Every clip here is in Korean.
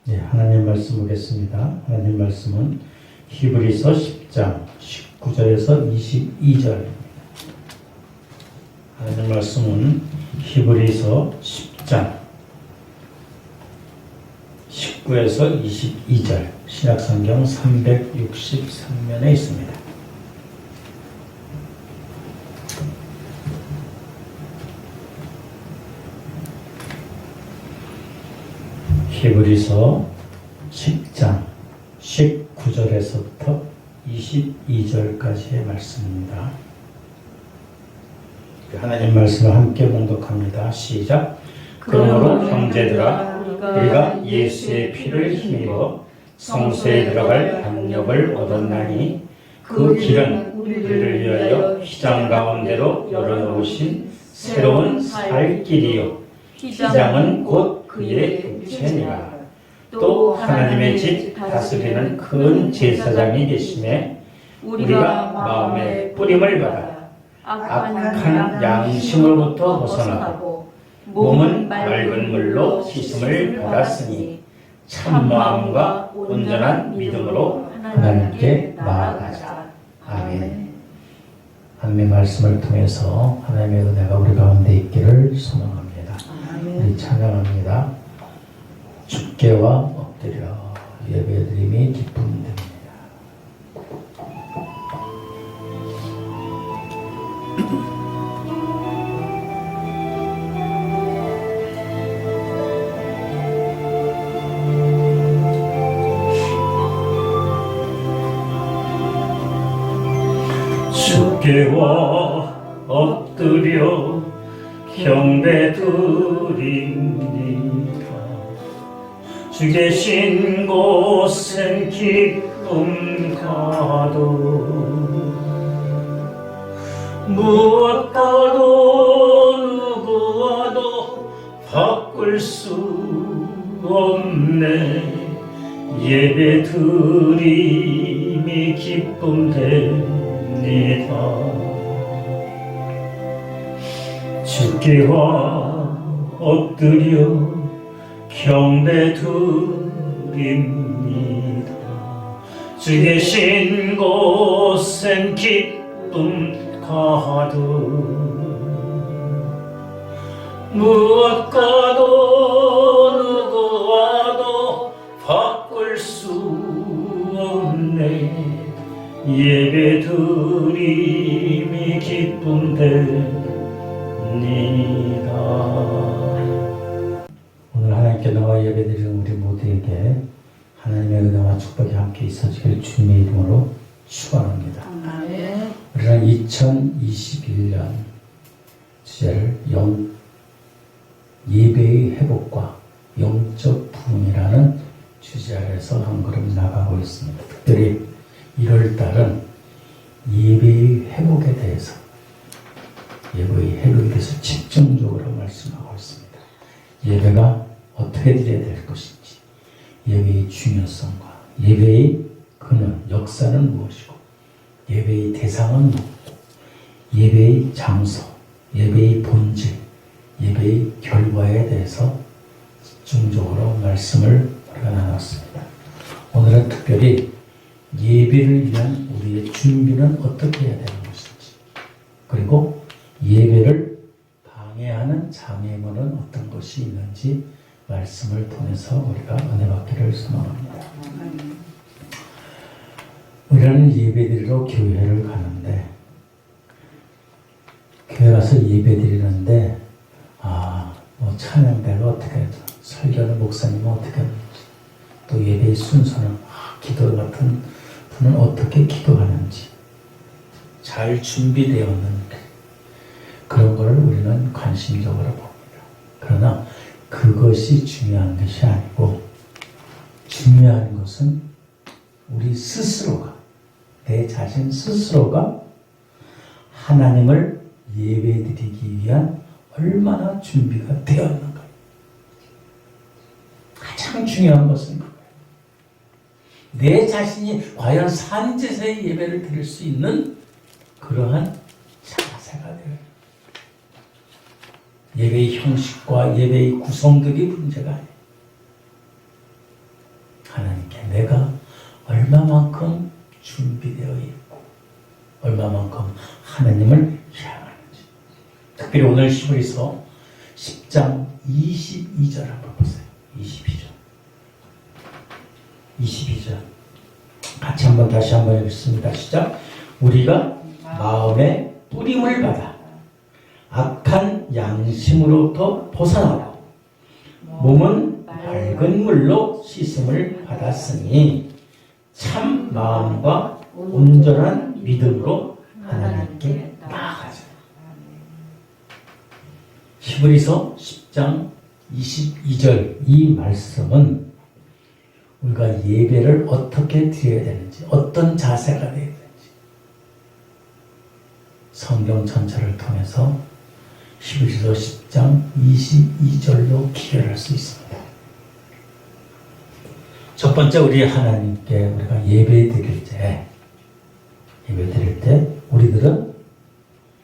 네, 하나님 말씀 보겠습니다. 하나님 말씀은 히브리서 10장 19절에서 22절. 하나님 말씀은 히브리서 10장 19에서 22절 신약성경 363면에 있습니다. 히브리서 10장 19절에서부터 22절까지의 말씀입니다. 하나님 말씀을 함께 봉독합니다. 시작. 그러므로 형제들아, 우리가 예수의 피를 힘입어 성소에 들어갈 담력을 얻었나니 그 길은 우리를 위하여 휘장 가운데로 열어놓으신 새로운 살 길이요 휘장은 곧 그의 육체니라. 또 하나님의 집 다스리는 큰 제사장이 계심에 우리가 마음의 뿌림을 받아 악한 양심으로부터 벗어나고 몸은 맑은 물로 씻음을 받았으니 참마음과 온전한 믿음으로 하나님께 나아가자. 아멘. 하나님의 말씀을 통해서 하나님의 은혜가 우리 가운데 있기를 소망합니다. 우리 찬양합니다. 주께와 엎드려 예배드림이 기쁨됩니다. 주께와 엎드려 경배드립니다. 주 계신 곳엔 기쁨 가득 무엇과도 누구와도 바꿀 수 없네. 예배드림이 기쁨됩니다. 주께와 엎드려 경배드립니다. 주 계신 곳엔 기쁨 가득 무엇과도 누구와도 바꿀 수 없네. 예배드림이 기쁨됩니다. 오늘 하나님께 나와 예배드리는 우리 모두에게 하나님의 은혜와 축복이 함께 있어지길 주님의 이름으로 축원합니다. 우리는 2021년 주제를 예배의 회복과 영적 부흥이라는 주제 아래서 한 걸음 나가고 있습니다. 특별히 1월달은 예배의 회복에 대해서 집중적으로 말씀하고 있습니다. 예배가 어떻게 드려야 될 것인지, 예배의 중요성과 예배의 근원, 역사는 무엇이고, 예배의 대상은 무엇이고, 예배의 장소, 예배의 본질, 예배의 결과에 대해서 집중적으로 말씀을 우리가 나눴습니다. 오늘은 특별히 예배를 위한 우리의 준비는 어떻게 해야 되는 것인지, 그리고 예배를 방해하는 장애물은 어떤 것이 있는지 말씀을 통해서 우리가 은혜 받기를 소망합니다. 우리는 예배드리러 교회를 가는데, 교회 가서 예배드리는데 찬양대가 어떻게 해야 되나, 설교하는 목사님은 어떻게 하는지, 또 예배의 순서는 기도 같은 분은 어떻게 기도하는지, 잘 준비되었는데 그런 걸 우리는 관심적으로 봅니다. 그러나 그것이 중요한 것이 아니고, 중요한 것은 우리 스스로가, 내 자신 스스로가 하나님을 예배드리기 위한 얼마나 준비가 되어 있는가. 가장 중요한 것은 그거예요. 내 자신이 과연 산제사의 예배를 드릴 수 있는 그러한 자세가 되어요. 예배의 형식과 예배의 구성들이 문제가 아니에요. 특별히 오늘 히브리서 10장 22절 한번 보세요. 22절 같이 한번 다시 한번 읽습니다. 시작. 우리가 마음의 뿌림을 받아 악한 양심으로부터 벗어나고 몸은 밝은 물로 씻음을 받았으니 참 마음과 온전한 믿음으로 하나님께 나아가자. 히브리서 10장 22절 이 말씀은 우리가 예배를 어떻게 드려야 되는지, 어떤 자세가 되어야 되는지 성경 전체를 통해서 히브리서 10장 22절로 기별할 수 있습니다. 첫 번째, 우리 하나님께 우리가 예배 드릴 때 우리들은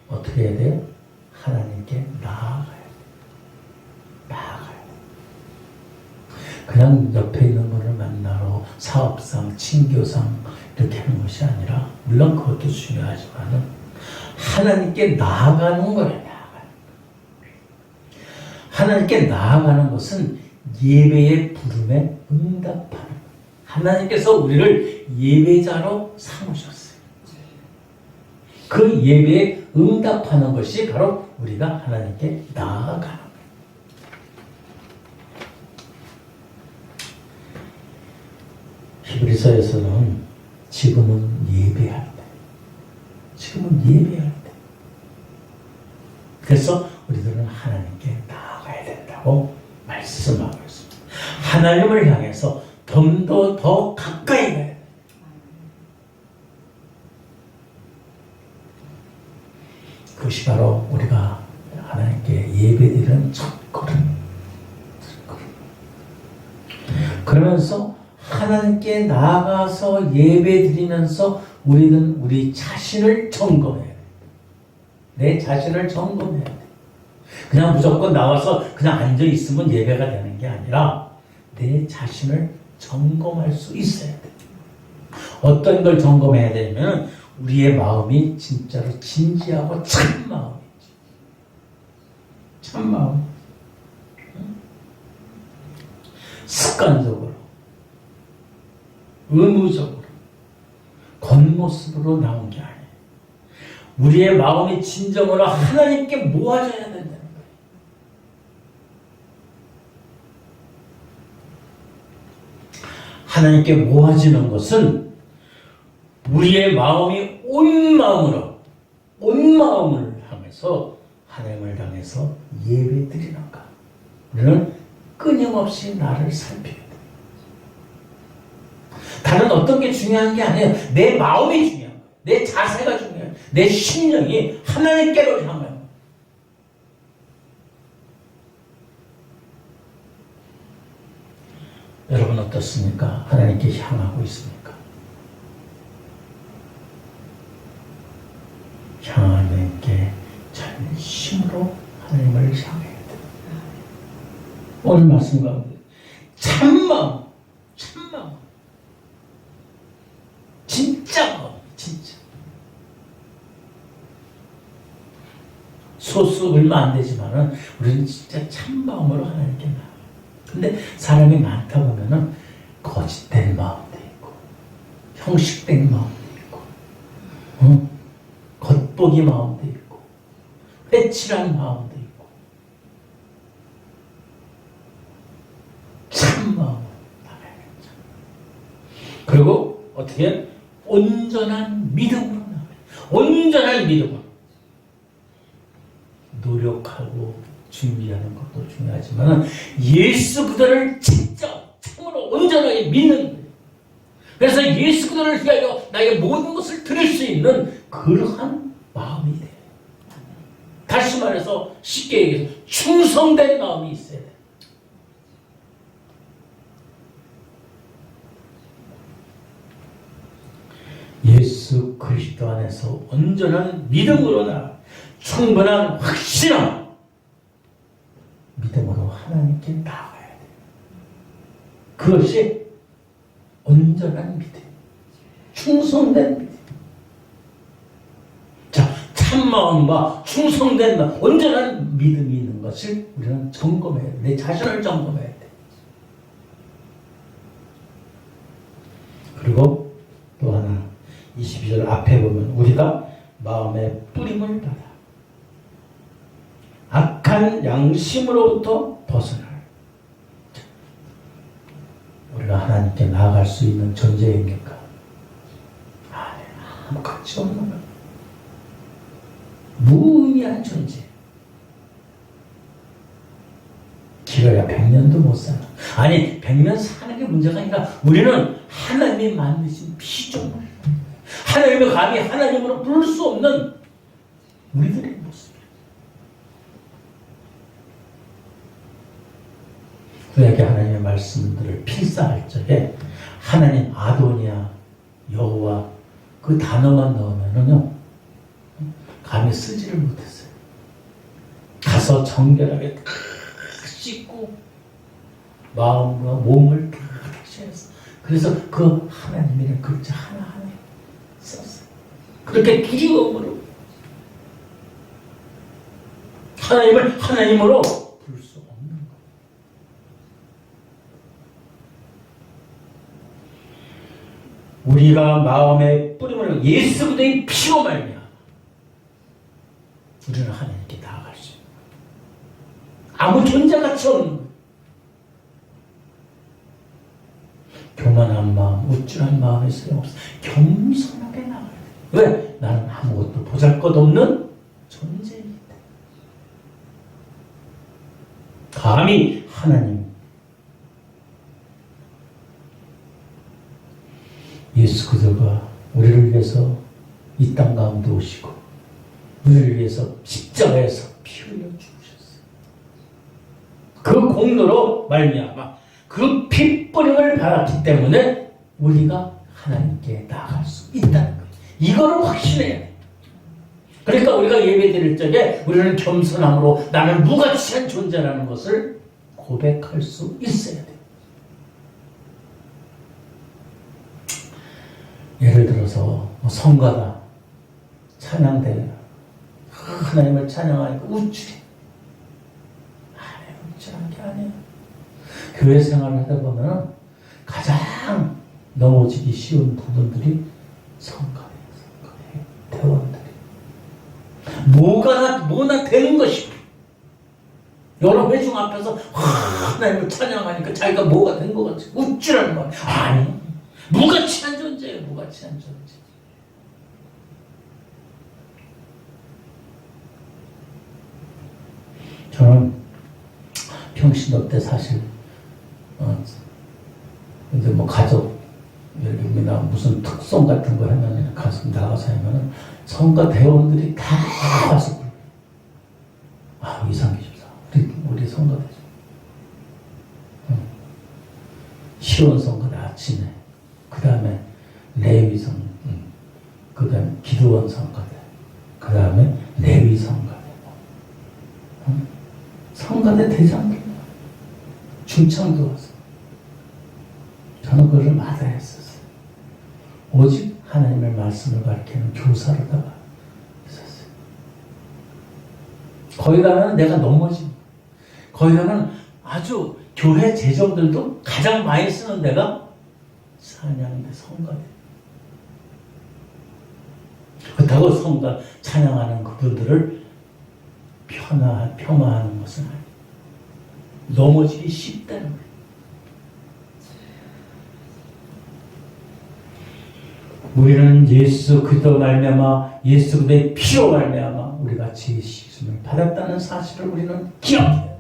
어떻게 해야 돼요? 하나님께 나아가야 돼요. 그냥 옆에 있는 분을 만나러 사업상, 친교상 이렇게 하는 것이 아니라, 물론 그것도 중요하지만 하나님께 나아가는 거예요. 하나님께 나아가는 것은 예배의 부름에 응답하는 거예요. 하나님께서 우리를 예배자로 삼으셨어요. 그 예배에 응답하는 것이 바로 우리가 하나님께 나아가는 거예요. 히브리서에서는 지금은 예배할 때. 그래서 우리들은 하나님께 나아가야 된다고 말씀하고 있습니다. 하나님을 향해서 좀 더 가까이 가야 돼요. 그것이 바로 우리가 하나님께 예배드리는 첫걸음. 그러면서 하나님께 나아가서 예배드리면서 우리는 우리 자신을 점검해야 돼. 내 자신을 점검해야 돼. 그냥 무조건 나와서 그냥 앉아 있으면 예배가 되는 게 아니라 내 자신을 점검할 수 있어야 돼. 어떤 걸 점검해야 되냐면 우리의 마음이 진짜로 진지하고 참 마음이지. 참 마음. 습관적으로, 의무적으로, 겉모습으로 나온 게 아니에요. 우리의 마음이 진정으로 하나님께 모아져야 된다는 거예요. 하나님께 모아지는 것은 우리의 마음이 온 마음을 향해서 하나님을 향해서 예배 드리는가. 우리는 끊임없이 나를 살펴야 돼. 다른 어떤 게 중요한 게 아니에요. 내 마음이 중요한 거예요. 내 자세가 중요해요. 내 심령이 하나님께로 향해요. 여러분 어떻습니까? 하나님께 향하고 있습니까? 하나님께 전심으로 하나님을 향해야 돼요. 오늘 말씀 가운데 참마음, 진짜 마음, 진짜. 소수 얼마 안 되지만은 우리는 진짜 참마음으로 하나님께 나아요. 근데 사람이 많다 보면은 거짓된 마음도 있고, 형식된 마음도 있고, 겉보기 마음도 있고, 회칠한 마음도 있고, 참 마음으로 나가야겠죠. 그리고 어떻게? 온전한 믿음으로 나가요. 온전한 믿음으로. 노력하고 준비하는 것도 중요하지만 예수 그리스도를 진짜 참으로 온전하게 믿는 거예요. 그래서 예수 그리스도를 위하여 나의 모든 것을 드릴 수 있는 그러한 마음이 돼요. 다시 말해서 쉽게 얘기해서 충성된 마음이 있어야 돼요. 예수 그리스도 안에서 온전한 믿음으로나 충분한 확신함 믿음으로 하나님께 나아가야 돼요. 그것이 온전한 믿음, 충성된 믿음. 자, 참마음과 충성된 온전한 믿음이 있는 것을 우리는 점검해야 돼. 내 자신을 점검해야 돼. 그리고 또 하나 22절 앞에 보면 우리가 마음의 뿌림을 받아 악한 양심으로부터 벗어날 우리가 하나님께 나아갈 수 있는 존재입니까? 아무 가치 없는 거예요. 무의미한 존재. 길어야 100년도 못 살아. 아니 100년 사는 게 문제가 아니라 우리는 하나님이 만드신 피조물, 하나님의 감히 하나님으로 부를 수 없는 우리들의 모습이에요. 구약의 하나님의 말씀들을 필사할 적에 하나님 아도니아 여호와 그 단어만 넣으면은요 감히 쓰지를 못했어요. 가서 정결하게 딱 씻고 마음과 몸을 다 닦아서 그래서 그 하나님이라는 글자 하나하나 썼어요. 그렇게 두려움으로 하나님을 하나님으로 부를 수 없는 거예요. 우리가 마음의 뿌림을 예수 그리스도의 피로 말미암아 우리는 하나님께 나아갈 수 있는 거예요. 아무 존재가치 없는 거예요. 교만한 마음, 우쭐한 마음이 소용없어. 겸손하게 나가야 돼. 왜? 나는 아무것도 보잘것없는 존재이기 때문에. 감히 하나님 예수 그리스도가 우리를 위해서 이 땅 가운데 오시고 우리를 위해서 십자가에서 피 흘려 죽으셨어요. 그 공로로 말미암아 그 핏뿌림을 받았기 때문에 우리가 하나님께 나아갈 수 있다는 거예요. 이거를 확신해야 돼요. 그러니까 우리가 예배드릴 적에 우리는 겸손함으로 나는 무가치한 존재라는 것을 고백할 수 있어야 돼요. 예를 들어서 성가다, 찬양대회, 하나님을 찬양하니까 우쭐해. 우쭐한 게 아니에요. 교회 생활을 하다 보면 가장 넘어지기 쉬운 부분들이 성가예요. 대원들이 뭐나 되는 것이고 여러 회중 앞에서 하나님을 찬양하니까 자기가 뭐가 된 것 같아. 우쭐한 말. 아니, 무가치한 존재예요. 무가치한 존재. 저는 평신도 때 사실 이제 뭐 가족 열림이나 무슨 특송 같은 거 하면 가서 나가서 하면은 성가 대원들이 다 와서 이상기 집사 우리 성가 대죠. 시온 성가대 아침에 그 다음에 레위 성, 그 다음에 기도원 성가대, 그 다음에 레위 성가대, 성가대 대장들 중창도 와서 저는 그것을 마다했었어요. 오직 하나님의 말씀을 가르치는 교사로다가 있었어요. 거기 가면 내가 넘어진, 거기 가면 아주 교회 재정들도 가장 많이 쓰는 데가 찬양대 성가대. 그렇다고 성가 찬양하는 그분들을 폄하하는 것은 아니에요. 넘어지기 쉽다는 거예요. 우리는 예수 그리스도 말미암아 예수 그리스도의 피로 말미암아 우리가 죄의 씻음을 받았다는 사실을 우리는 기억해야 돼요.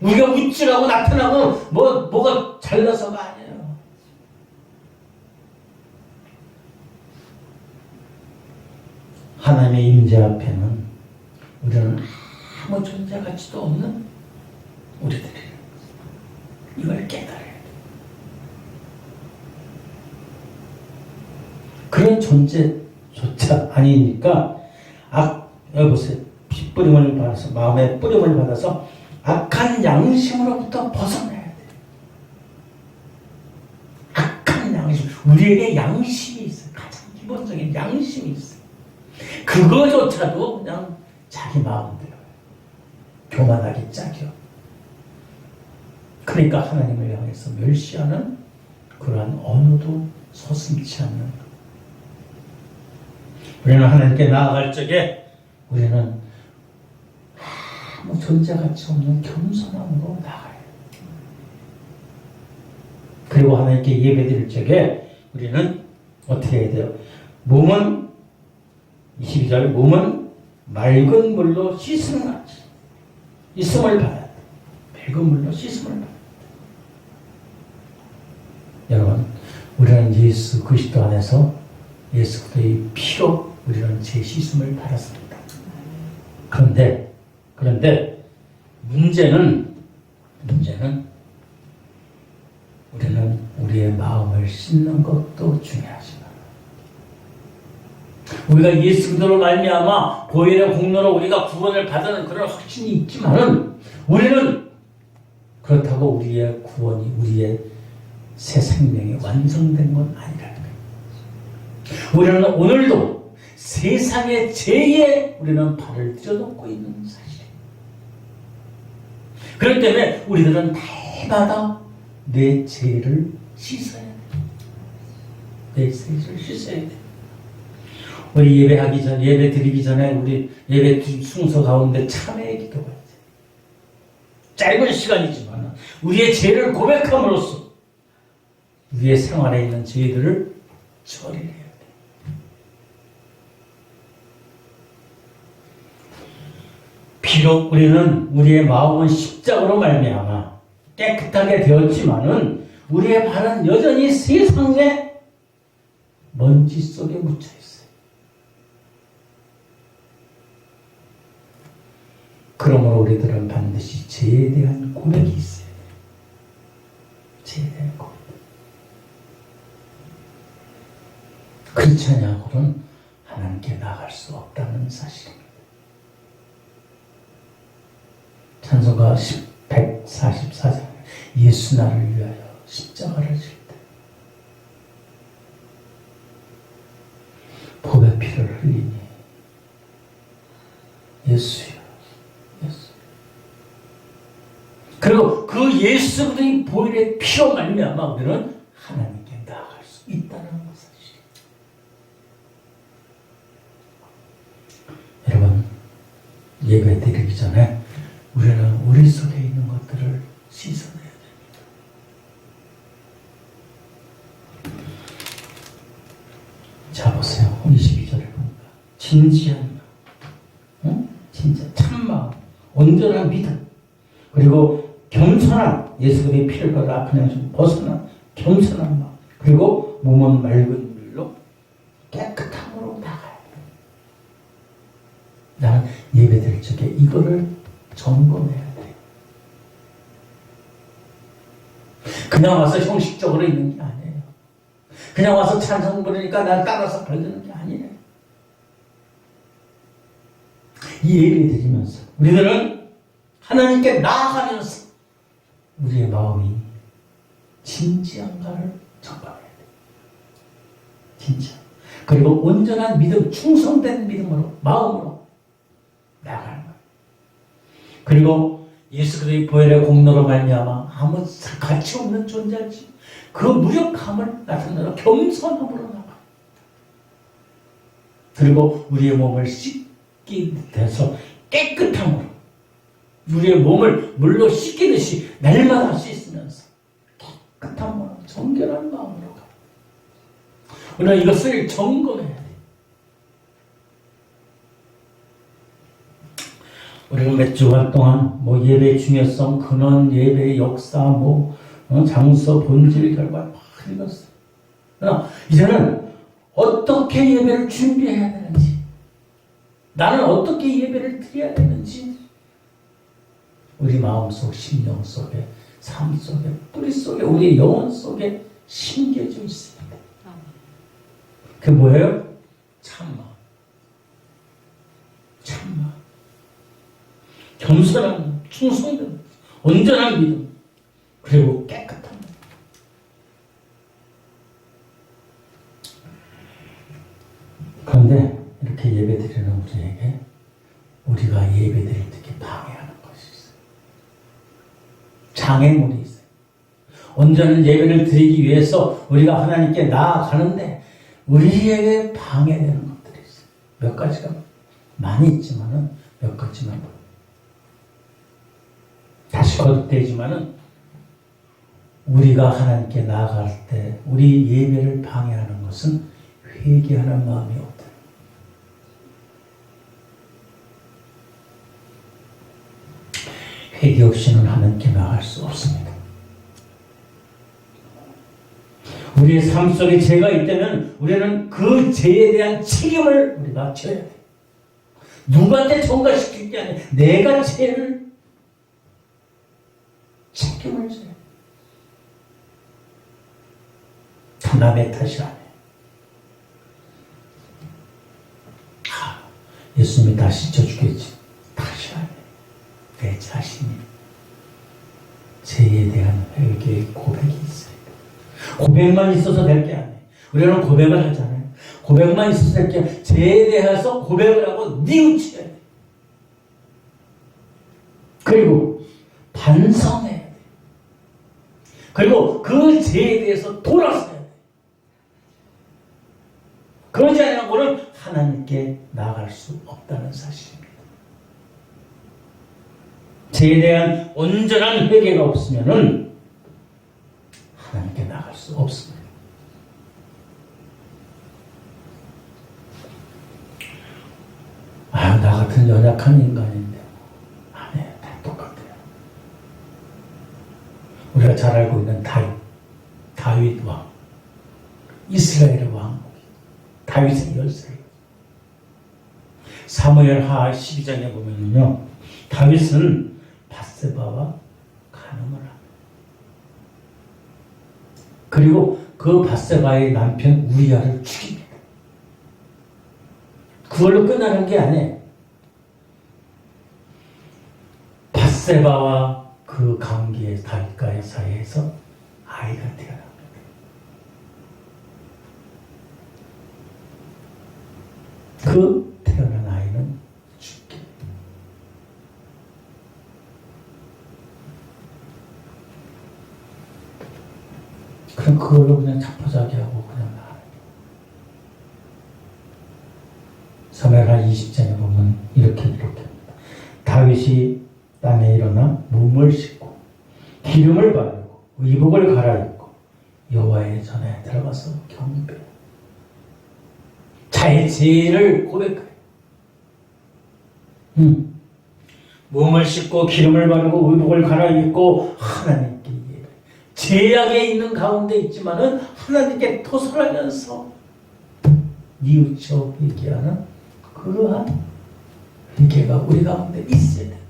우리가 우쭐하고 나타나고 뭐가 잘나서가 아니에요. 하나님의 임재 앞에는 우리는 아무 존재 가치도 없는 우리들이에요. 이걸 깨달아야 돼요. 그런 존재조차 아니니까 여기 보세요. 핏뿌림을 받아서 마음의 뿌림을 받아서 악한 양심으로부터 벗어나야 돼요. 악한 양심. 우리에게 양심이 있어요. 가장 기본적인 양심이 있어요. 그거조차도 그냥 자기 마음대로 교만하게 짝이요. 그러니까 하나님을 향해서 멸시하는 그러한 언어도 서슴지 않는 것. 우리는 하나님께 나아갈 적에 우리는 아무 존재가치 없는 겸손함으로 나아가요. 그리고 하나님께 예배드릴 적에 우리는 어떻게 해야 돼요? 몸은 22절 몸은 맑은 물로 씻음을 하지. 씻음을 받아야 돼. 맑은 물로 씻음을 받아야 돼. 여러분, 우리는 예수 그리스도 안에서 예수 그리스도의 피로 우리는 제 씻음을 받았습니다. 그런데 문제는 우리는 우리의 마음을 씻는 것도 중요하지만 우리가 예수 그리스도로 말미암아 보혈의 공로로 우리가 구원을 받는 그런 확신이 있지만은 우리는 그렇다고 우리의 구원이 우리의 새 생명이 완성된 건 아니라는 거예요. 우리는 오늘도 세상의 죄에 우리는 발을 들여놓고 있는 사실이에요. 그렇기 때문에 우리들은 날마다 내 죄를 씻어야 돼요. 내 죄를 씻어야 돼요. 우리 예배하기 전, 예배 드리기 전에 우리 예배 순서 가운데 참회의 기도가 있어요. 짧은 시간이지만 우리의 죄를 고백함으로써 우리의 생활에 있는 죄들을 처리해야 돼요. 비록 우리는 우리의 마음은 십자가로 말미암아 깨끗하게 되었지만은 우리의 발은 여전히 세상의 먼지 속에 묻혀 있어요. 그러므로 우리들은 반드시 죄에 대한 고백이 있어요. 죄에 대한 고백. 그렇지 않냐고는 하나님께 나갈 수 없다는 사실입니다. 찬송가 144장 예수 나를 위하여 십자가를 질 때 보배 피를 흘리니 예수여 예수. 그리고 그 예수 그리스도의 보혈의 피로 말미암아 우리는 하나님께 나아갈 수 있다는 사실이에요. 여러분, 예배 드리기 전에 우리는 우리 속에 있는 것들을 씻어내야 됩니다. 자, 보세요. 22절에 보니까 진지한 마음, 진짜 참마음, 온전한 믿음, 그리고 겸손한 예수 그리스도의 피를 받아 그냥 좀 벗어난 겸손한 마음, 그리고 몸은 맑은 물로 깨끗함으로 나가요. 나는 예배드릴 적에 이거를 점검해야 돼. 그냥 와서 형식적으로 있는 게 아니에요. 그냥 와서 찬송 부르니까 난 따라서 부르는 게 아니에요. 이 예배 드리면서 우리들은 하나님께 나아가면서 우리의 마음이 진지한가를 점검해야 돼. 진짜. 그리고 온전한 믿음, 충성된 믿음으로, 마음으로 나아가는 거예요. 그리고 예수 그리스도의 보혈의 공로로 말미암아 아무 가치 없는 존재일지 그 무력함을 나타내는 겸손함으로 나가. 그리고 우리의 몸을 씻기 돼서 깨끗함으로 우리의 몸을 물로 씻기듯이 날마다 씻으면서 깨끗함으로 정결한 마음으로 가. 우리는 이것을 점검해야 돼. 우리가 몇 주간 동안 예배의 중요성, 근원, 예배의 역사, 장소, 본질, 결과 막 읽었어요. 그러나 이제는 어떻게 예배를 준비해야 되는지, 나는 어떻게 예배를 드려야 되는지, 우리 마음속, 심령 속에, 삶 속에, 뿌리 속에, 우리의 영혼 속에 심겨져 있습니다. 그게 뭐예요? 참마. 참마. 겸손한 충성됨, 온전한 믿음, 그리고 깨끗한 믿음. 그런데 이렇게 예배 우리가 예배드릴 때 방해하는 것이 있어요. 장애물이 있어요. 온전한 예배를 드리기 위해서 우리가 하나님께 나아가는데 우리에게 방해되는 것들이 있어요. 몇 가지가 많이 있지만은 몇 가지만 다시 거듭되지만은 우리가 하나님께 나아갈 때 우리 예배를 방해하는 것은 회개하는 마음이 없다. 회개 없이는 하나님께 나아갈 수 없습니다. 우리의 삶 속에 죄가 있다면 우리는 그 죄에 대한 책임을 우리가 져야 돼. 누구한테 전가시킬 게 아니라 내가 죄를 책임을 져야 돼. 남의 탓이 아니에요. 예수님이 다 씻어주겠지. 탓이 아니에요. 내 자신이 죄에 대한 회개의 고백이 있어요. 고백만 있어서 될 게 아니에요. 우리는 고백을 하잖아요. 고백만 있어서 될 게 아니에요. 죄에 대해서 고백을 하고 뉘우쳐야 돼요. 그리고 반성해야 돼요. 그리고 그 죄에 대해서 돌아서야 돼요. 그러지 않고는 하나님께 나아갈 수 없다는 사실입니다. 죄에 대한 온전한 회개가 없으면은 하나님께 나아갈 수 없습니다. 나 같은 연약한 인간인데 아니에요. 다 똑같아요. 우리가 잘 알고 있는 다윗 왕, 이스라엘의 왕, 다윗의 열쇠. 사무엘하 12장에 보면요, 다윗은 밧세바와 간음을 합니다. 그리고 그 밧세바의 남편 우리아를 죽입니다. 그걸로 끝나는 게 아니에요. 밧세바와 그 관계의 다윗과의 사이에서 아이가 태어납니다. 그 태어난 아이는 죽게. 그럼 그걸로 그냥 자포자기하고 그냥 나가요. 사무엘하 20장에 보면 이렇게 기록합니다. 다윗이 땀에 일어나 몸을 씻고 기름을 바르고 의복을 갈아입고 여호와의 전에 들어가서 경배. 자의 죄를 고백해. 몸을 씻고 기름을 바르고 의복을 갈아입고 하나님께 예배. 죄악에 있는 가운데 있지만은 하나님께 토설하면서 뉘우쳐 회개하는 그러한 회개가 우리 가운데 있어야 돼.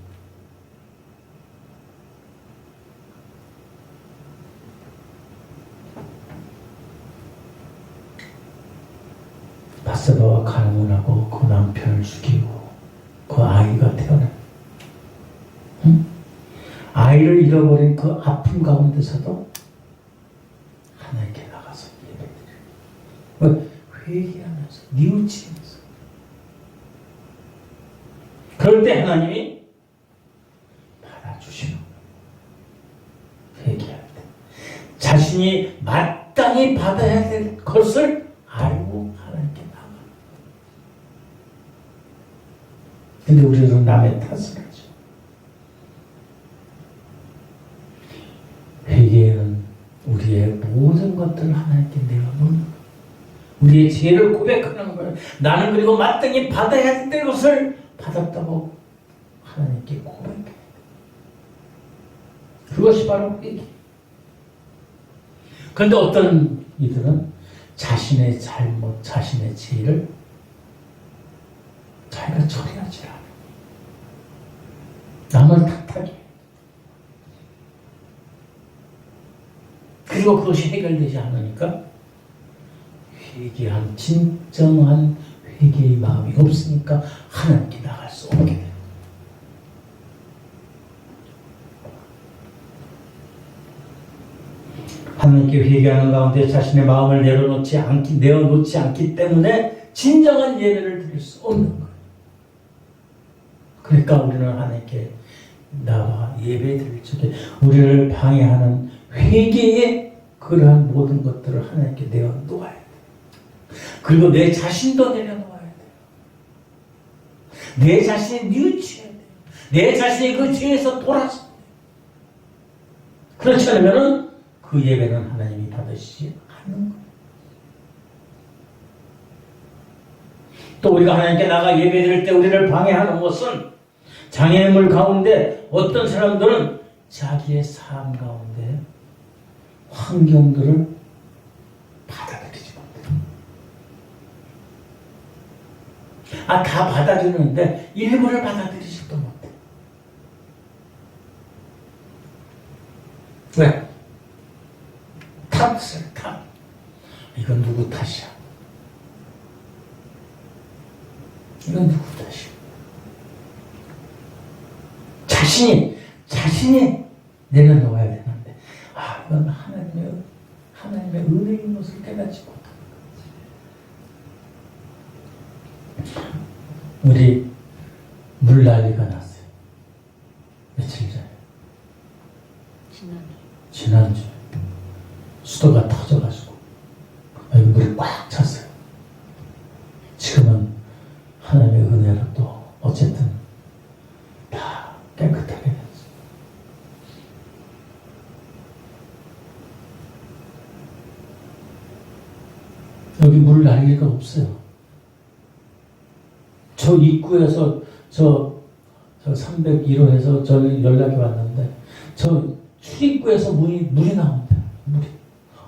밧세바와 간음을 하고 그 남편을 죽이고 그 아이가 태어나. 아이를 잃어버린 그 아픔 가운데서도 하나님께 나가서 예배드려요. 회개하면서 뉘우치면서. 그럴 때 하나님이 받아주시는 거예요. 회개할 때 자신이 마땅히 받아야 될 것을 알고 하나님께 나가. 근데 우리는 남의 탓을 하죠. 회개는 우리의 모든 것들을 하나님께 내어놓는, 우리의 죄를 고백하는 거예요. 나는 그리고 마땅히 받아야 될 것을 받았다고 하나님께 고백해야 돼. 그것이 바로 회개. 그런데 어떤 이들은 자신의 잘못, 자신의 죄를 자기가 처리하지 않아. 남을 탓하게. 그리고 그것이 해결되지 않으니까 회개한 진정한 회개의 마음이 없으니까 하나님께 나갈 수 없게 돼요. 하나님께 회개하는 가운데 자신의 마음을 내어놓지 않기 때문에 진정한 예배를 드릴 수 없는 거예요. 그러니까 우리는 하나님께 나와 예배드릴 적에 우리를 방해하는 회개의 그러한 모든 것들을 하나님께 내어놓아야 돼. 그리고 내 자신도 내려놓아야 돼. 내 자신이 뉘우쳐야 돼. 내 자신이 그 죄에서 돌아서 돼. 그렇지 않으면 그 예배는 하나님이 받으시지 않는 거예요. 또 우리가 하나님께 나가 예배드릴 때 우리를 방해하는 것은 장애물 가운데 어떤 사람들은 자기의 삶 가운데 환경들을 받아들이지 못해요. 다 받아들이는데 일부를 받아들이지도 못해. 왜? 탓을 탓. 이건 누구 탓이야? 이건 누구 탓이야? 자신이 내려놓아야 되는데, 이건 하나님의 은혜인 것을 깨닫지 못하는 거지. 우리 물난리가 났어요. 며칠 전에. 지난주에. 수도가 터져가지고, 여기 물이 꽉 찼어요. 지금은 하나님의 은혜로 또, 어쨌든, 다 깨끗하게 됐어요. 여기 물 난리가 없어요. 저 입구에서 저 301호에서 저 연락이 왔는데 저 출입구에서 물이 나온대요.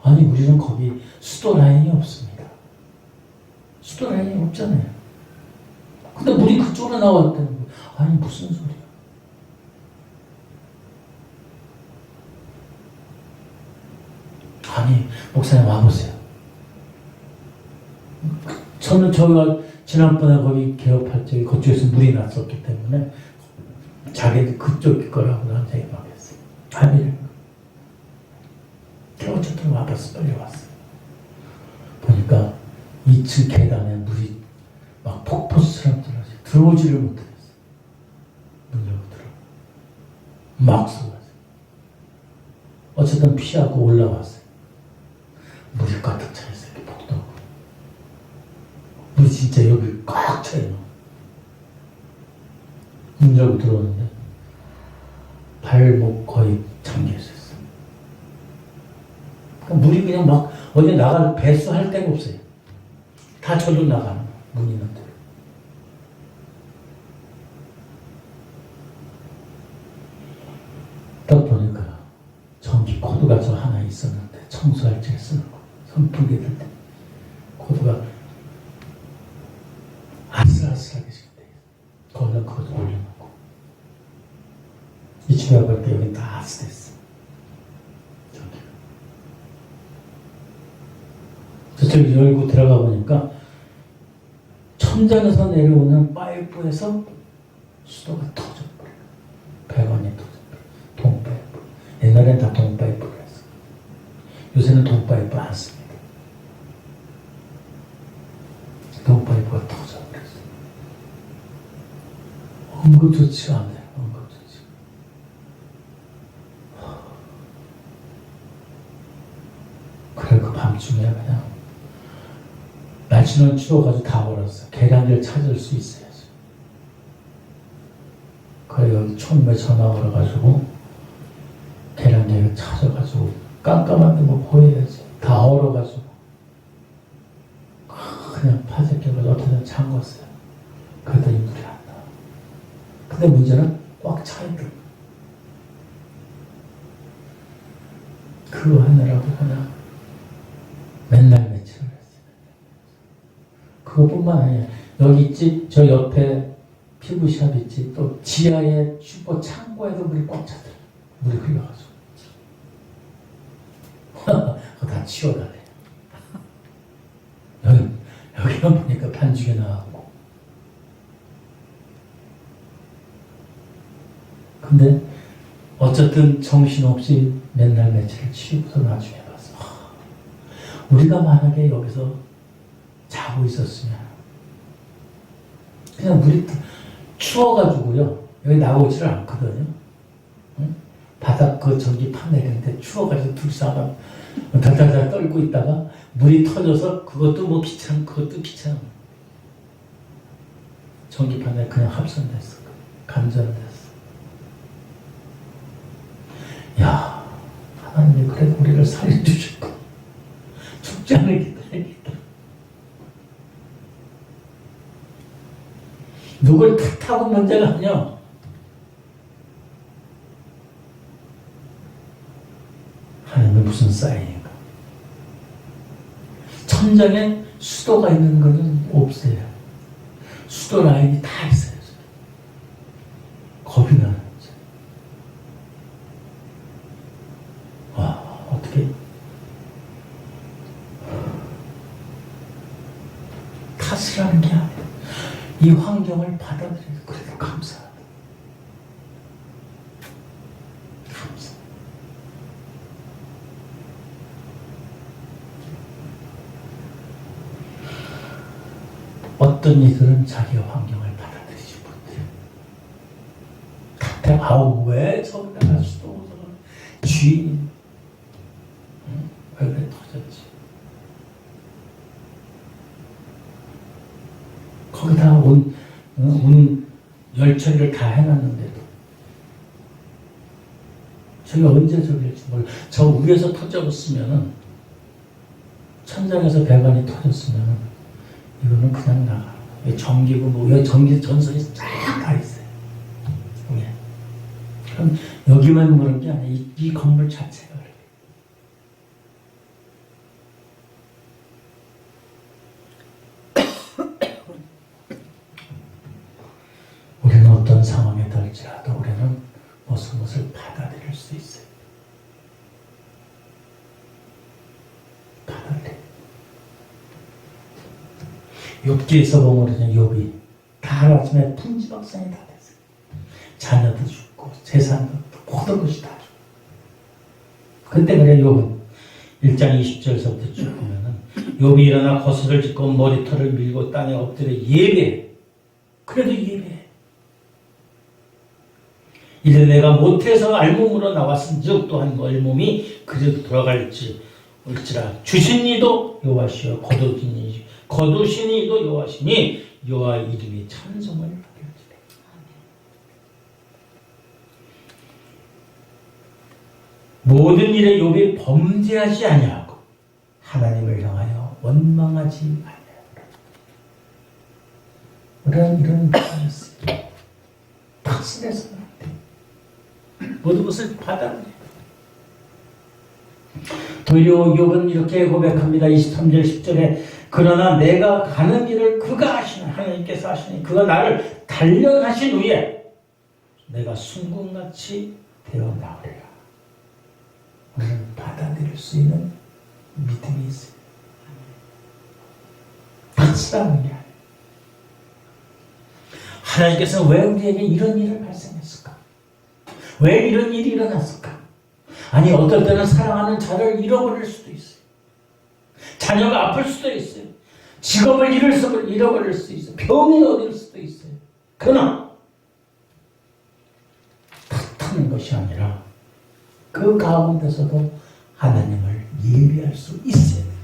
아니 우리는 거기 수도 라인이 없습니다. 수도 라인이 없잖아요. 근데 물이 그쪽으로 나왔다는 거예요. 아니 무슨 소리야. 아니 목사님 와보세요. 저는 저희가 지난번에 거기 개업할 적에 그쪽에서 물이 났었기 때문에 자기들 그쪽 거라고 나한테 막 했어요. 아니래요. 어쨌든 와봤어. 빨리 왔어. 보니까 2층 계단에 물이 막 폭포수처럼 들어오지를 못했어요. 문 열고 들어. 막 쏟아져. 어쨌든 피하고 올라왔어요. 물이 가득 차 있어요. 폭도. 물이 진짜 여기 꽉 차요. 문 열고 들어오는데 발목 거의 잠겨 있었어요. 물이 그냥 막 어디 나갈 배수할 데가 없어요. 다 저도 나가는 문 있는 데. 딱 보니까 전기 코드가 저 하나 있었는데 청소할 때 쓰는 거. 선풍기 들 때 코드가 아슬아슬하게 생겼대요. 거기다 코드 올려놓고 이 집에 와볼 때 여기 다 아슬했어. 저쪽 열고 들어가 보니까 천장에서 내려오는 파이프에서 수도가 터져버려요. 배관이 터져버려요. 동파이프. 옛날엔 다 동파이프로 했어. 요새는 동파이프 안 씁니다. 동파이프가 터져버렸어. 응급조치가 안 돼요. 응급조치. 그래 그 밤중에 그냥 날씨는 추워가지고 다 얼었어. 계량기를 찾을 수 있어야지. 그래 여기 촌매 전화 걸어가지고 계량기를 찾아가지고 깜깜한데 뭐 보여야지. 다 얼어가지고 그냥 파재 껴가지고 어떻게든 잠궜어요. 그랬더니 물이 안 나와. 근데 문제는 꽉 차있더라고. 그거 하느라고 그냥 맨날 며칠을 했어요. 그것뿐만 아니라 여기 있지, 저 옆에 피부샵 있지, 또 지하에 슈퍼 창고에도 물이 꽉 차더라고요. 물이 흘러가지고. 그거 다 치워달래. 여기만 보니까 반죽이 나왔고. 근데 어쨌든 정신없이 맨날 며칠을 치우고서 나중에 봤어. 우리가 만약에 여기서 자고 있었으면 그냥 물이 추워가지고요. 여기 나오지를 않거든요. 응? 바닥 전기판 내리는데 추워가지고 둘이서 달달달 떨고 있다가 물이 터져서 그것도 귀찮아. 전기판에 그냥 합선됐어. 감전됐어. 야, 하나님이 그래도 우리를 살려주셨고 죽지 않을 기다리겠다. 누굴 탓하고 문제가 아니야. 하나님은 무슨 사인인가? 천장에 수도가 있는 것은 없어요. 수도 라인이 다 있어요. 겁이 나는 거죠. 와, 어떻게 탓을 하는 게 아니라 이 환경을 받아들여서 그래도 감사하다. 감사. 어떤 이들은 자기의 환경을 받아들이지 못해요. 아우, 왜 저기다가 수도 주인이 왜 그래 터졌지? 거기다 온 열처리를 다 해놨는데도 저게 언제 저길지 몰라. 저 위에서 터졌으면은 천장에서 배관이 터졌으면은 이거는 그냥 나가. 전기고 뭐 전기 전선이 쫙 가 있어요. 예. 그럼 여기만 그런 게 아니야. 이 건물 자체가 그래. 우리는 어떤 상황에 덜지라도 우리는 무엇을 받아들일 수 있어요. 받아들여. 욥기에서 보면 욥이 다 하루아침에 풍지박산이 다 됐어요. 자녀도 죽고 재산도 모든 것이 다 죽고. 그때 그래 욥은 1장 20절서부터 쭉 보면은 욥이 일어나 거스를 짚고 머리털을 밀고 땅에 엎드려 예배해. 그래도 예배해. 이래 내가 못해서 알몸으로 나왔은즉 또한 얼몸이 그래도 돌아갈지라 주신 이도 여호와시여 거두신 이도 여호와시니 여호와 이름이 찬송을 받을지라. 모든 일에 욥이 범죄하지 아니하고 하나님을 향하여 원망하지 아니하더라. 이런 말이었어요. 탁신해서는 안 돼. 모든 것을 받아들여. 도리어 욥은 이렇게 고백합니다. 23절 10절에 그러나 내가 가는 길을 그가 하시는 하나님께서 하시니 그가 나를 단련하신 후에 내가 순금같이 되어 나오리라. 우리는 받아들일 수 있는 믿음이 있어요. 박수라는 게 아니에요. 하나님께서 왜 우리에게 이런 일을 발생했을까? 왜 이런 일이 일어났을까? 아니 어떨 때는 사랑하는 자를 잃어버릴 수도 있어요. 자녀가 아플 수도 있어요. 직업을 잃어버릴 수도 있어요. 병이 얻을 수도 있어요. 그러나 탓하는 것이 아니라 그 가운데서도 하나님을 예배할 수 있어야 돼요.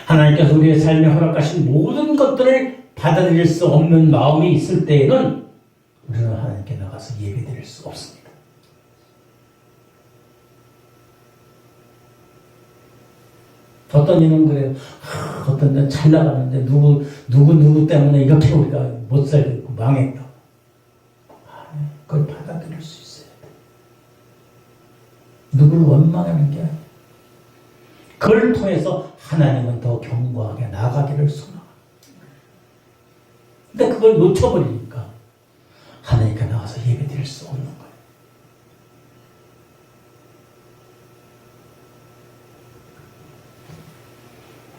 하나님께서 우리의 삶에 허락하신 모든 것들을 받아들일 수 없는 마음이 있을 때에는 우리는 하나님께 나가서 예배드릴 수 없습니다. 어떤 이는 그래요. 어떤 데는 잘 나가는데 누구 때문에 이렇게 우리가 못 살고 망했다. 그걸 받아들일 수 있어야 돼. 누구를 원망하는 게 아니야. 그걸 통해서 하나님은 더 견고하게 나가기를 소망합니다. 근데 그걸 놓쳐버리니까 하나님께 나가서 예배드릴 수 없는 거예요.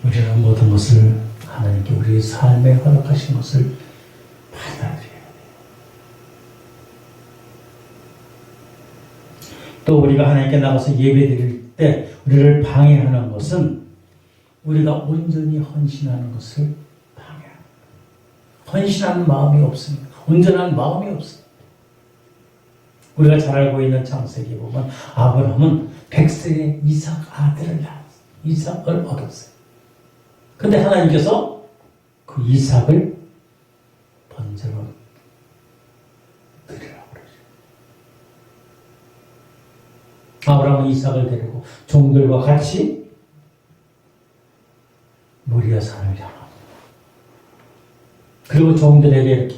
우리는 모든 것을 하나님께 우리 삶에 허락하신 것을 받아들여야 돼요. 또 우리가 하나님께 나가서 예배드릴 때 우리를 방해하는 것은 우리가 온전히 헌신하는 것을 방해합니다. 헌신하는 마음이 없습니다. 온전한 마음이 없습니다. 우리가 잘 알고 있는 창세기 보면 아브라함은 100세에 이삭 아들을 낳았어요. 이삭을 얻었어요. 근데 하나님께서 그 이삭을 번제로 드리라고 그러죠. 아브라함은 이삭을 데리고 종들과 같이 모리아 산을 향합니다. 그리고 종들에게 이렇게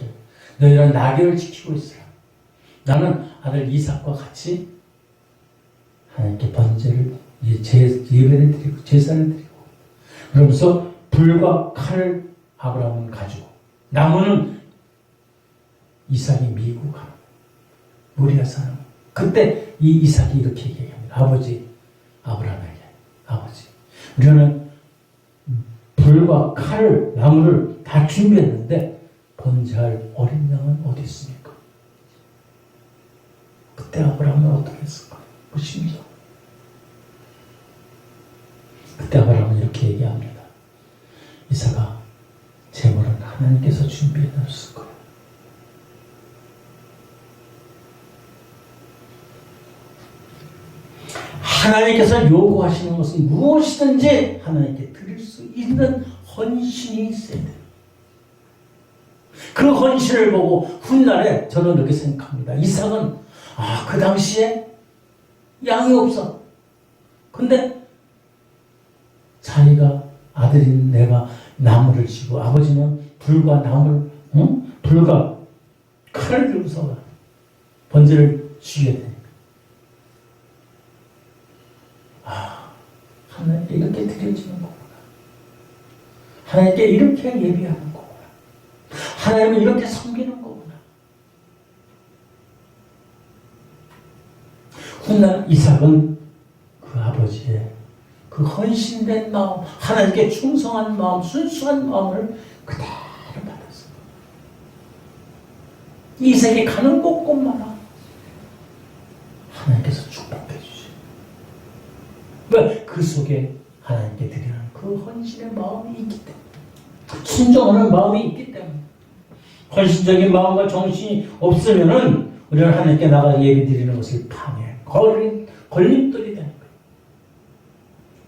너희는 나귀를 지키고 있으라. 나는 아들 이삭과 같이 하나님께 번제를 예배를 드리고 제사를 드리고 그러면서 불과 칼을 아브라함은 가지고 나무는 이삭이 미고 가는 모리아 산을. 그때 이 이삭이 이렇게 얘기합니다. 아버지, 아브라함에게 아버지, 우리는 불과 칼을 나무를 다 준비했는데 번제할 어린 양은 어디 있습니까? 그때 아브라함은 어떻게 했을까? 보십니다. 그때 아브라함은 이렇게 얘기합니다. 이삭아, 제물은 하나님께서 준비해 놨을 거예요. 하나님께서 요구하시는 것은 무엇이든지 하나님께 드릴 수 있는 헌신이 있어야 돼요. 그 헌신을 보고 훗날에 저는 이렇게 생각합니다. 이삭은 그 당시에 양이 없어. 근데 자기가 아들인 내가 나무를 쥐고 아버지는 불과 나무를 불과 칼을 들고서 번제를 쥐게 돼. 하나님께 이렇게 드려지는 거구나. 하나님께 이렇게 예비하는 거구나. 하나님은 이렇게 섬기는 거구나. 훗날 이삭은 그 아버지의 그 헌신된 마음, 하나님께 충성한 마음, 순수한 마음을 그대로 받았어요. 이삭이 가는 곳곳마다 하나님께서 축복해 주시고, 왜? 그 속에 하나님께 드리는 그 헌신의 마음이 있기 때문에, 순종하는 마음이 있기 때문에, 헌신적인 마음과 정신이 없으면은 우리는 하나님께 나가 예배 드리는 것을 방해, 걸림돌이 되는 거예요.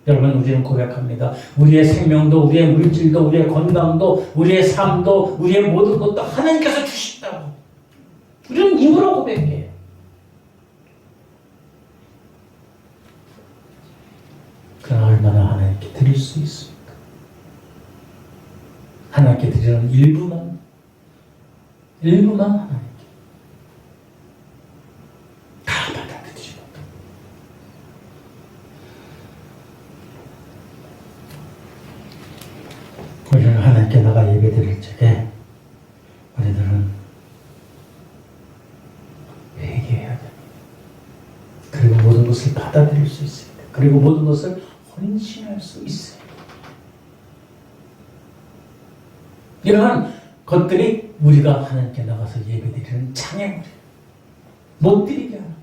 여러분, 우리는 고백합니다. 우리의 생명도, 우리의 물질도, 우리의 건강도, 우리의 삶도, 우리의 모든 것도 하나님께서 주신다고. 우리는 입으로 고백해요. 그러나 얼마나 하나님께 드릴 수 있습니까? 하나님께 드리는 일부만 하나님께 다 받아들이지 못합니다. 우리는 하나님께 나가 예배 드릴 적에 우리들은 회개해야 됩니다. 그리고 모든 것을 받아들일 수 있습니다. 그리고 모든 것을 헌신할 수 있어요. 이러한 것들이 우리가 하나님께 나가서 예배드리는 장애물이에요. 못 드리게 하는 것.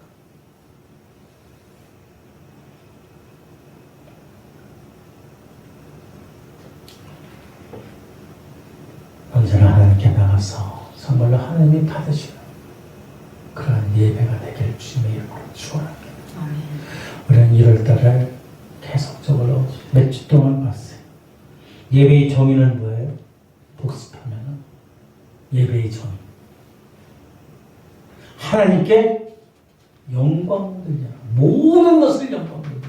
언제나 하나님께 나가서 정말로 하나님이 받으시는 그러한 예배가 되기를 주님의 이름으로 축원합니다. 우리는 1월달을 계속적으로 몇 주 동안 봤어요. 예배의 정의는 뭐예요? 복습하면 예배의 정의. 하나님께 영광 돌리라. 모든 것을 영광 돌리라.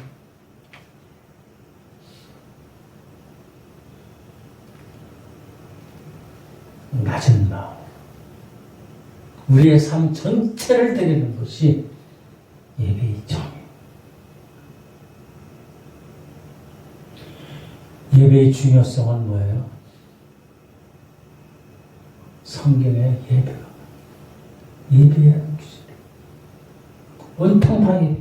낮은 마음. 우리의 삶 전체를 드리는 것이 예배의 정의. 예배의 중요성은 뭐예요? 성경의 예배해야 하는 규칙. 온통 다 예배.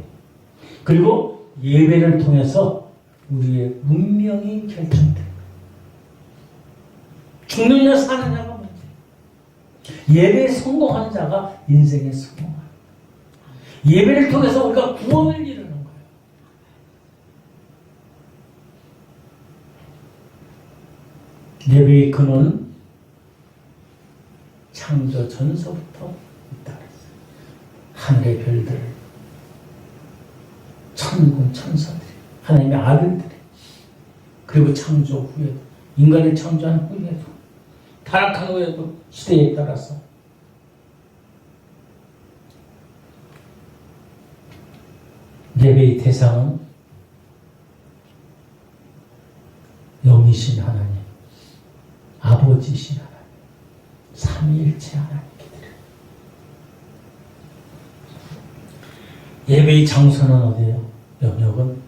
그리고 예배를 통해서 우리의 운명이 결정됩니다. 죽느냐 사느냐가 문제. 예배에 성공한 자가 인생에 성공합니다. 예배를 통해서 우리가 구원을 이루는 거예요. 예배의 근원은 창조 전서부터 있다 그랬어요. 하늘의 별들, 천군 천사들이, 하나님의 아들들이, 그리고 창조 후에도, 인간을 창조한 후에도, 타락한 후에도 시대에 따라서 예배의 대상은 영이신 하나님, 아버지신 하나님, 삼위일체 하나님께 드려요. 예배의 장소는 어디예요? 영역은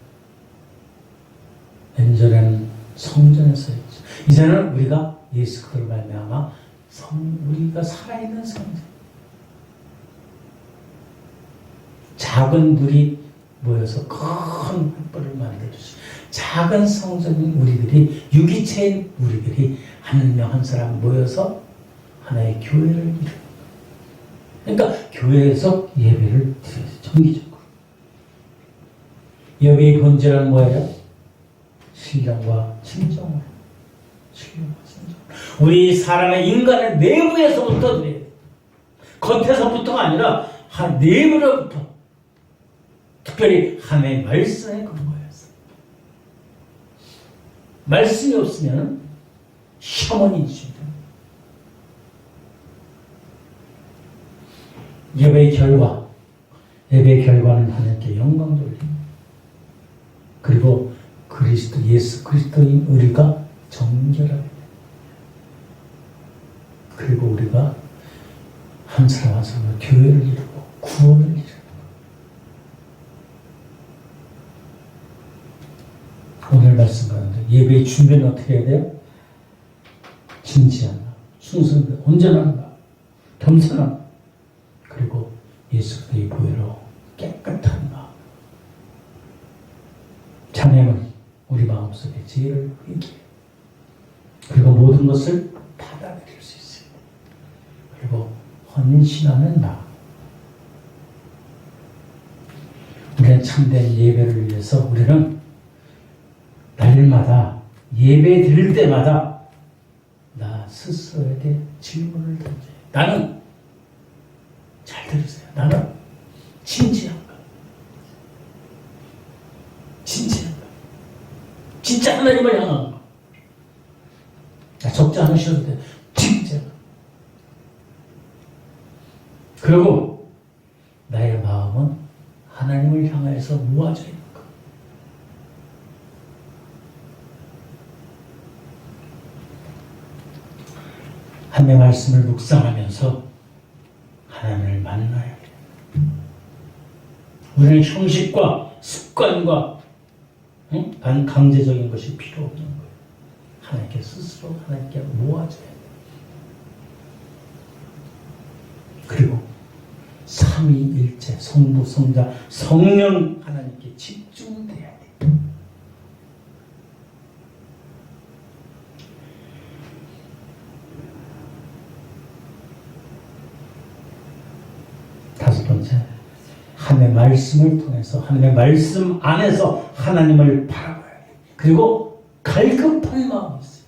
옛날에는 성전에서 했죠. 이제는 우리가 예수 그리스도를 말미암아 우리가 살아있는 성전, 작은 물이 모여서 큰 횃불을 만들어주시, 작은 성전인 우리들이, 유기체인 우리들이 한 명 한 사람 모여서 하나의 교회를 이루는 거예요. 그러니까 교회에서 예배를 드려요. 정기적으로. 예배의 본질은 뭐예요? 신령과 진정을. 신령과 진정. 우리 사람의 인간의 내부에서부터 드려야 돼요. 겉에서부터가 아니라 내부로부터. 특별히 하나님의 말씀에 근거해서. 말씀이 없으면 샤머니즘이다. 예배의 결과는 하나님께 영광 돌리고, 그리고 예수 그리스도인 우리가 정결하게, 그리고 우리가 한 사람 한 사람과 교회를 이루고 구원을 이루고. 오늘 말씀 가운데 예배의 준비는 어떻게 해야 돼요? 진지한 마음, 순수한, 온전한 마음, 겸손한 마음, 그리고 예수 그리스도의 보혈로 깨끗한 마음. 찬양은 우리 마음속에 죄를 회개해, 그리고 모든 것을 받아들일 수 있어요. 그리고 헌신하는 마음. 우리는 참된 예배를 위해서 우리는 날마다 예배 드릴 때마다 나 스스로에게 질문을 던져요. 나는, 잘 들으세요, 나는 진지한가? 진지한가? 진짜 하나님을 향한가? 적지 않으셔도 돼요. 진지한가? 그리고 나의 마음은 하나님을 향해서 모아져 있는 것. 하나님의 말씀을 묵상하면서 하나님을 만나야 해요. 우리는 형식과 습관과 강제적인 것이 필요 없는 거예요. 하나님께 스스로 하나님께 모아져야 돼요. 그리고 삼위일체, 성부, 성자, 성령 하나님께 집중돼야 돼요. 다섯 번째, 하나님의 말씀을 통해서, 하나님의 말씀 안에서 하나님을 바라봐야 돼요. 그리고 갈급한 마음이 있어요.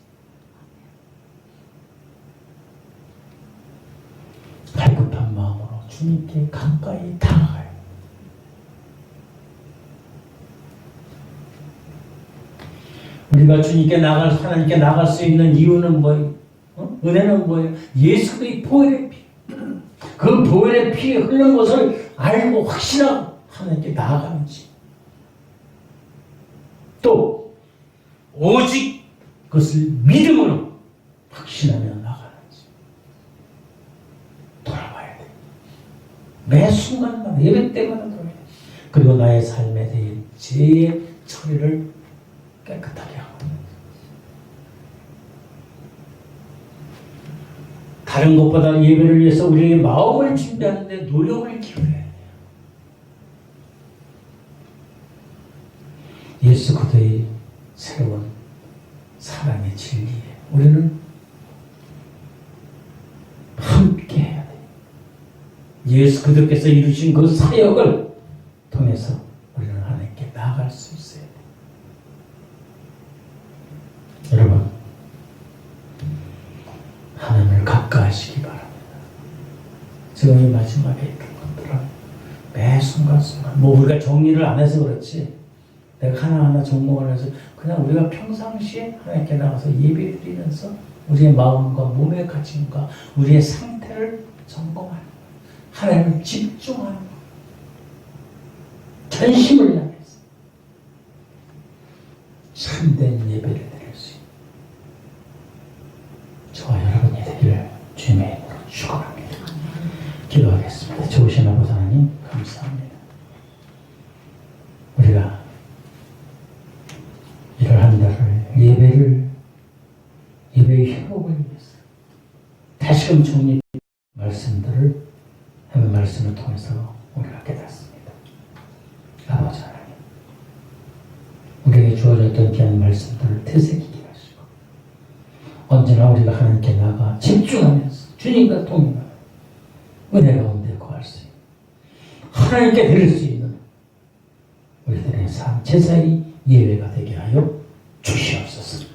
갈급한 마음으로 주님께 가까이 다가가요. 우리가 주님께 하나님께 나갈 수 있는 이유는 뭐예요? 은혜는 뭐예요? 예수의 보혈의 피. 그 보혈의 피 흐르는 것을 알고 확신하고 하나님께 나아가는지, 또 오직 그것을 믿음으로 확신하며 나가는지 돌아봐야 돼. 매 순간마다, 예배 때마다 돌아야 돼. 그리고 나의 삶에 대해 죄의 처리를 깨끗하게 하고, 다른 것보다 예배를 위해서 우리의 마음을 준비하는 데 노력을 기울여야 돼요. 예수 그리스도의 새로운 사랑의 진리에 우리는 함께 해야 돼요. 예수 그리스도께서 이루신 그 사역을 통해서 우리는 하나님께 나아갈 수 있어야 돼요. 여러분, 하나님을 가까이하시기 바랍니다. 지금 이 마지막에 있던 것들은 매 순간순간 뭐 우리가 정리를 안 해서 그렇지 내가 하나하나 종목을 해서 그냥 우리가 평상시에 하나님께 나가서 예배 드리면서 우리의 마음과 몸의 가짐과 우리의 상태를 점검하는 거예요. 하나님을 집중하는 거예요. 전심을 향해서 참된 예배를 드릴 수 있는 저와 여러분이 되기를 주님의 이름으로 축원합니다. 기도하겠습니다. 좋으신 아버지 하나님 감사합니다. 우리가 이를 한 달을 예배의 회복을 위해서 다시금 주님 말씀들을 하나님의 말씀을 통해서 우리가 깨닫습니다. 아버지 하나님 우리에게 주어졌던 귀한 말씀들을 되새기게 하시고 언제나 우리가 하나님께 나가 집중하면서 주님과 동행하며 은혜 가운데 거할 수 있는 하나님께 드릴 수 있는 우리들의 삶 제사의 예배가 되게 하여 주시옵소서.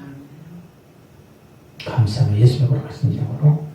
감사합니다. 예수님으로 말씀드리므로